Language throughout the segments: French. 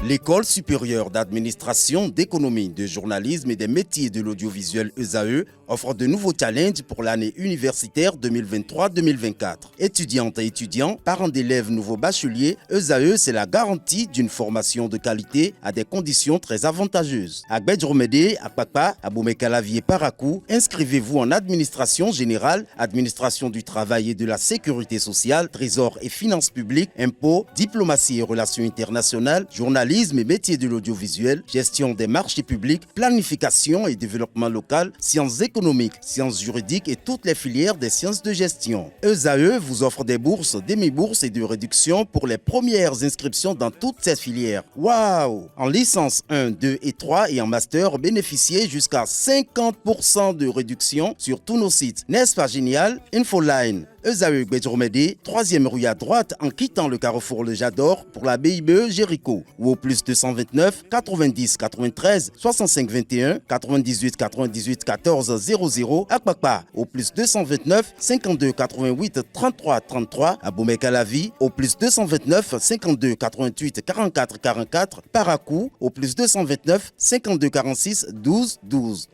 L'École supérieure d'administration, d'économie, de journalisme et des métiers de l'audiovisuel ESAE offre de nouveaux challenges pour l'année universitaire 2023-2024. Étudiantes et étudiants, parents d'élèves nouveaux bacheliers, ESAE, c'est la garantie d'une formation de qualité à des conditions très avantageuses. À Gbedjromede, à Papa, à Boumekalavi et Parakou, inscrivez-vous en administration générale, administration du travail et de la sécurité sociale, trésor et finances publiques, impôts, diplomatie et relations internationales, journalisme et métiers de l'audiovisuel, gestion des marchés publics, planification et développement local, sciences économiques, sciences juridiques et toutes les filières des sciences de gestion. ESAE vous offre des bourses, demi-bourses et de réductions pour les premières inscriptions dans toutes ces filières. Waouh! En licence 1, 2 et 3 et en master, bénéficiez jusqu'à 50% de réduction sur tous nos sites. N'est-ce pas génial? Infoline. ESAE Gbedjromede, 3e rue à droite en quittant le carrefour Le Jador pour la BIBE Jéricho ou au plus 229 90 93 65 21 98 98 14 00 à Kpakpa au plus 229 52 88 33 33 à Boumekalavi au plus 229 52 88 44 44 Parakou au plus 229 52 46 12 12.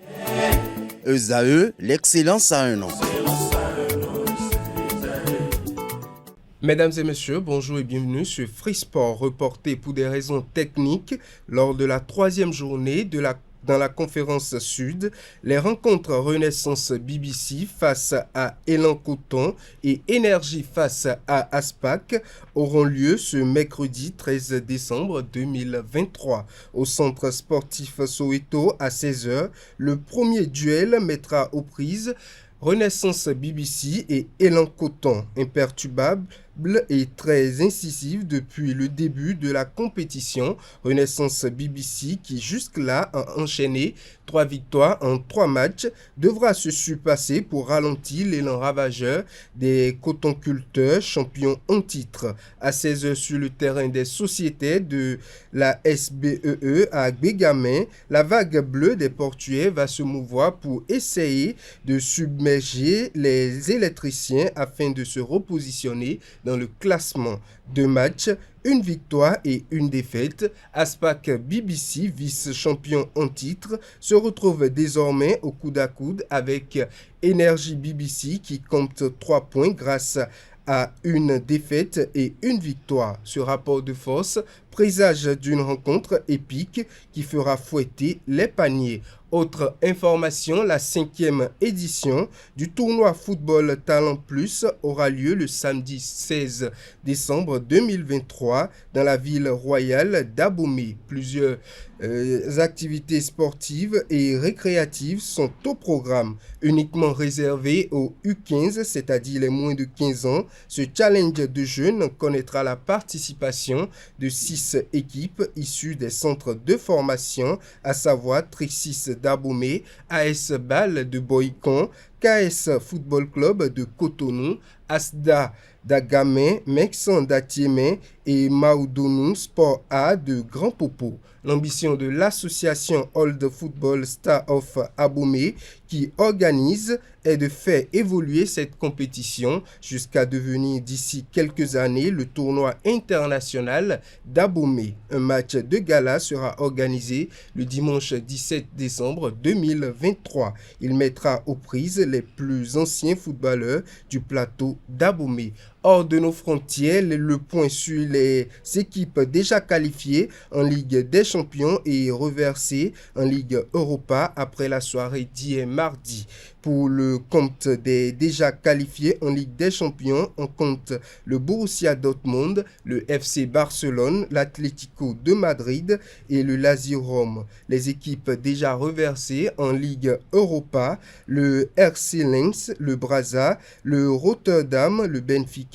ESAE, l'excellence à un nom. Mesdames et messieurs, bonjour et bienvenue sur Free Sport, reporté pour des raisons techniques lors de la 3e journée dans la conférence Sud. Les rencontres Renaissance BBC face à Élan Coton et Énergie face à Aspac auront lieu ce mercredi 13 décembre 2023 au centre sportif Soweto à 16h. Le premier duel mettra aux prises Renaissance BBC et Élan Coton, imperturbable et très incisif depuis le début de la compétition. Renaissance BBC, qui jusque-là a enchaîné 3 victoires en 3 matchs, devra se surpasser pour ralentir l'élan ravageur des cotonculteurs champions en titre. À 16h sur le terrain des sociétés de la SBEE à Bégamin, la vague bleue des Portugais va se mouvoir pour essayer de submerger les électriciens afin de se repositionner dans le classement. 2 matchs, 1 victoire et 1 défaite. Aspac BBC, vice-champion en titre, se retrouve désormais au coude à coude avec Énergie BBC qui compte 3 points grâce à 1 défaite et 1 victoire. Ce rapport de force présage d'une rencontre épique qui fera fouetter les paniers. Autre information, la 5e édition du tournoi Football Talent Plus aura lieu le samedi 16 décembre 2023 dans la ville royale d'Abomey. Plusieurs activités sportives et récréatives sont au programme. Uniquement réservé aux U15, c'est-à-dire les moins de 15 ans, ce challenge de jeunes connaîtra la participation de 6 équipes issues des centres de formation, à savoir Trixis d'Abomey, AS Bâle de Boycon, KS Football Club de Cotonou, Asda d'Agamé, Mexan d'Atiémé et Maoudonou Sport A de Grand Popo. L'ambition de l'association Old Football Star of Abomey qui organise est de faire évoluer cette compétition jusqu'à devenir d'ici quelques années le tournoi international d'Abomey. Un match de gala sera organisé le dimanche 17 décembre 2023. Il mettra aux prises les plus anciens footballeurs du plateau d'Abomey. Hors de nos frontières, le point sur les équipes déjà qualifiées en Ligue des Champions et reversées en Ligue Europa après la soirée d'hier mardi. Pour le compte des déjà qualifiés en Ligue des Champions, on compte le Borussia Dortmund, le FC Barcelone, l'Atlético de Madrid et le Lazio Rome. Les équipes déjà reversées en Ligue Europa, le RC Lens, le Brazza, le Rotterdam, le Benfica,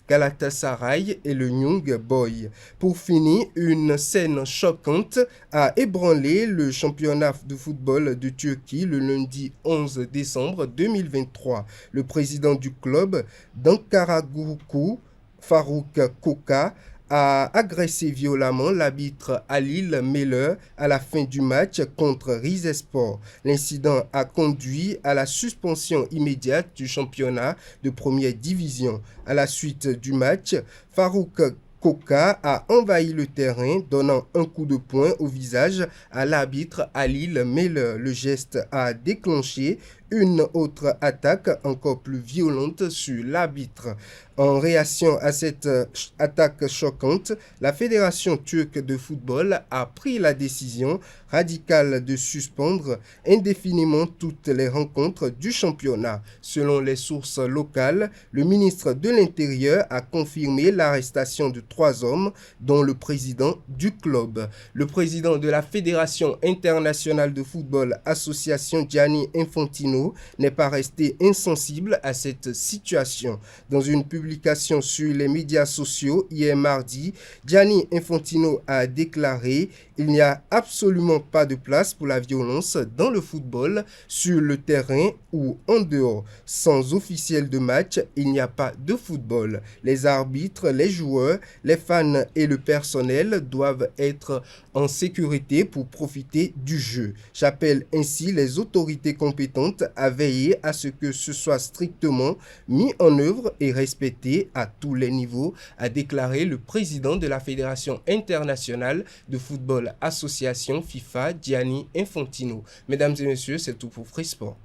Galatasaray et le Young Boys. Pour finir, une scène choquante a ébranlé le championnat de football de Turquie le lundi 11 décembre 2023. Le président du club d'Ankara Gurku, Farouk Koka, a agressé violemment l'arbitre Halil Meller à la fin du match contre Rizespor. L'incident a conduit à la suspension immédiate du championnat de première division. À la suite du match, Farouk Koka a envahi le terrain, donnant un coup de poing au visage à l'arbitre Halil Meller. Le geste a déclenché une autre attaque encore plus violente sur l'arbitre. En réaction à cette attaque choquante, la Fédération turque de football a pris la décision radicale de suspendre indéfiniment toutes les rencontres du championnat. Selon les sources locales, le ministre de l'Intérieur a confirmé l'arrestation de 3 hommes, dont le président du club. Le président de la Fédération internationale de football, association Gianni Infantino, n'est pas resté insensible à cette situation. Dans une publication sur les médias sociaux hier mardi, Gianni Infantino a déclaré « Il n'y a absolument pas de place pour la violence dans le football, sur le terrain ou en dehors. Sans officiel de match, il n'y a pas de football. Les arbitres, les joueurs, les fans et le personnel doivent être en sécurité pour profiter du jeu. J'appelle ainsi les autorités compétentes à veiller à ce que ce soit strictement mis en œuvre et respecté à tous les niveaux », a déclaré le président de la Fédération internationale de football association FIFA, Gianni Infantino. Mesdames et messieurs, c'est tout pour Free Sport.